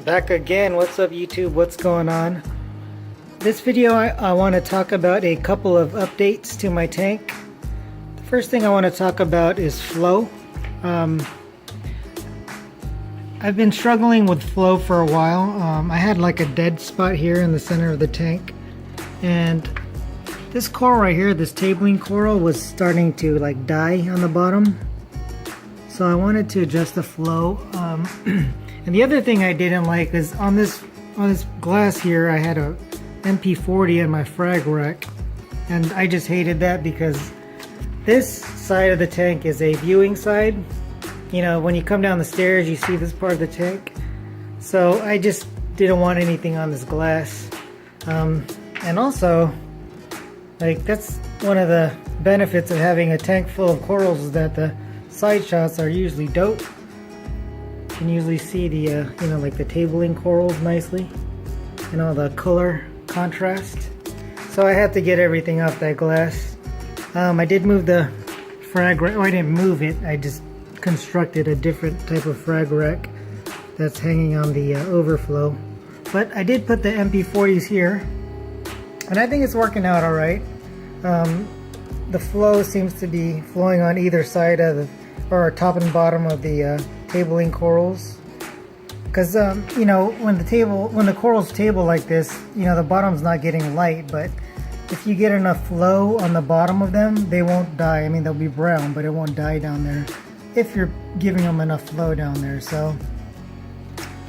Back again. What's up, YouTube? What's going on? This video I want to talk about a couple of updates to my tank. The first thing I want to talk about is flow. I've been struggling with flow for a while. I had like a dead spot here in the center of the tank, and this coral right here, this tabling coral, was starting to like die on the bottom. So I wanted to adjust the flow. And the other thing I didn't like is on this glass here, I had a MP40 in my frag rack, and I just hated that because this side of the tank is a viewing side. You know, when you come down the stairs, you see this part of the tank. So I just didn't want anything on this glass. And also, like, that's one of the benefits of having a tank full of corals, is that the side shots are usually dope. You can usually see the, you know, like the tabling corals nicely, and all the color contrast. So I had to get everything off that glass. I did move the frag rack. Oh, I didn't move it. I just constructed a different type of frag rack that's hanging on the overflow. But I did put the MP40s here, and I think it's working out all right. The flow seems to be flowing on either side of the, or top and bottom of the tabling corals, because you know, when the corals table like this, you know, the bottom's not getting light, but if you get enough flow on the bottom of them, they won't die. I mean, they'll be brown, but it won't die down there if you're giving them enough flow down there. So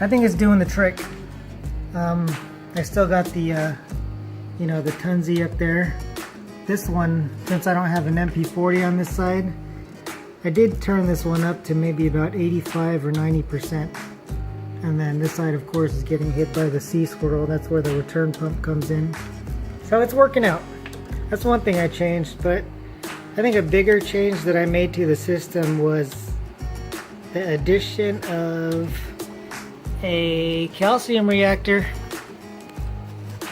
I think it's doing the trick. I still got the you know, the Tunzi up there. This one, since I don't have an MP40 on this side, I did turn this one up to maybe about 85 or 90%. And then this side, of course, is getting hit by the sea squirrel. That's where the return pump comes in. So it's working out. That's one thing I changed, but I think a bigger change that I made to the system was the addition of a calcium reactor.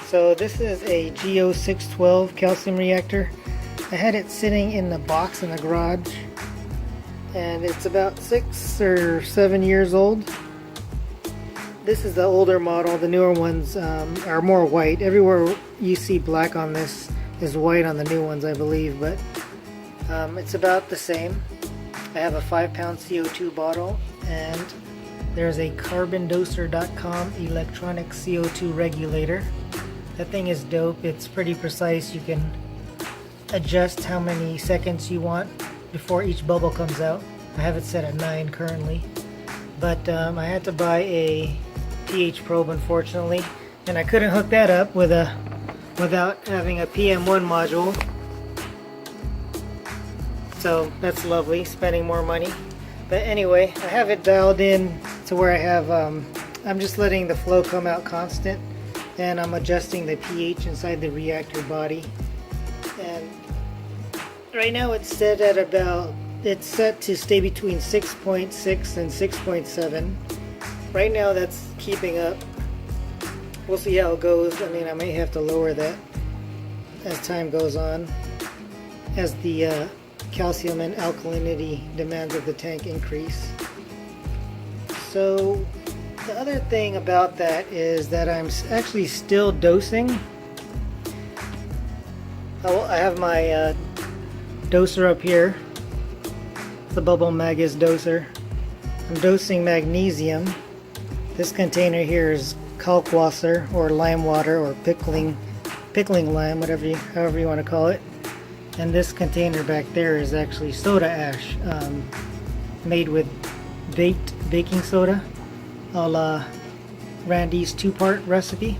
So this is a GO612 calcium reactor. I had it sitting in the box in the garage, and it's about 6 or 7 years old. This is the older model. The newer ones are more white. Everywhere you see black on this is white on the new ones, I believe, but it's about the same. I have a 5-pound CO2 bottle, and there's a carbondoser.com electronic CO2 regulator. That thing is dope. It's pretty precise. You can adjust how many seconds you want before each bubble comes out. I have it set at 9 currently, but I had to buy a pH probe, unfortunately, and I couldn't hook that up without having a PM1 module. So that's lovely, spending more money. But anyway, I have it dialed in to where I have I'm just letting the flow come out constant, and I'm adjusting the pH inside the reactor body. And right now it's set at about, it's set to stay between 6.6 and 6.7. Right now that's keeping up. We'll see how it goes. I mean, I may have to lower that as time goes on, as the calcium and alkalinity demands of the tank increase. So the other thing about that is that I'm actually still dosing. I have my doser up here, the Bubble Magus doser. I'm dosing magnesium. This container here is kalkwasser, or lime water, or pickling lime, however you want to call it. And this container back there is actually soda ash, made with baked baking soda, a la Randy's 2-part recipe.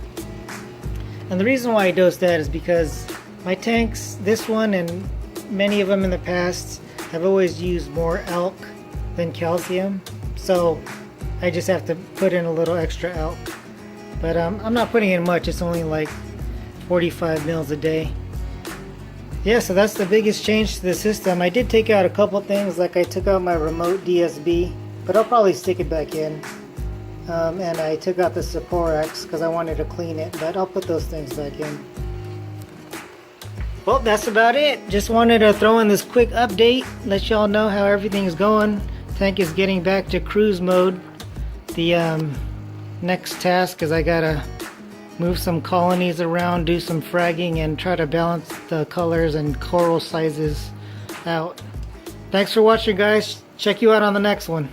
And the reason why I dose that is because my tanks, this one and many of them in the past, have always used more alk than calcium, so I just have to put in a little extra alk. But I'm not putting in much. It's only like 45 mils a day. Yeah, so that's the biggest change to the system. I did take out a couple things, like I took out my remote DSB, but I'll probably stick it back in. And I took out the Saporax because I wanted to clean it, but I'll put those things back in. Well, that's about it. Just wanted to throw in this quick update, let y'all know how everything's going. Tank is getting back to cruise mode. The next task is I gotta move some colonies around, do some fragging, and try to balance the colors and coral sizes out. Thanks for watching, guys. Check you out on the next one.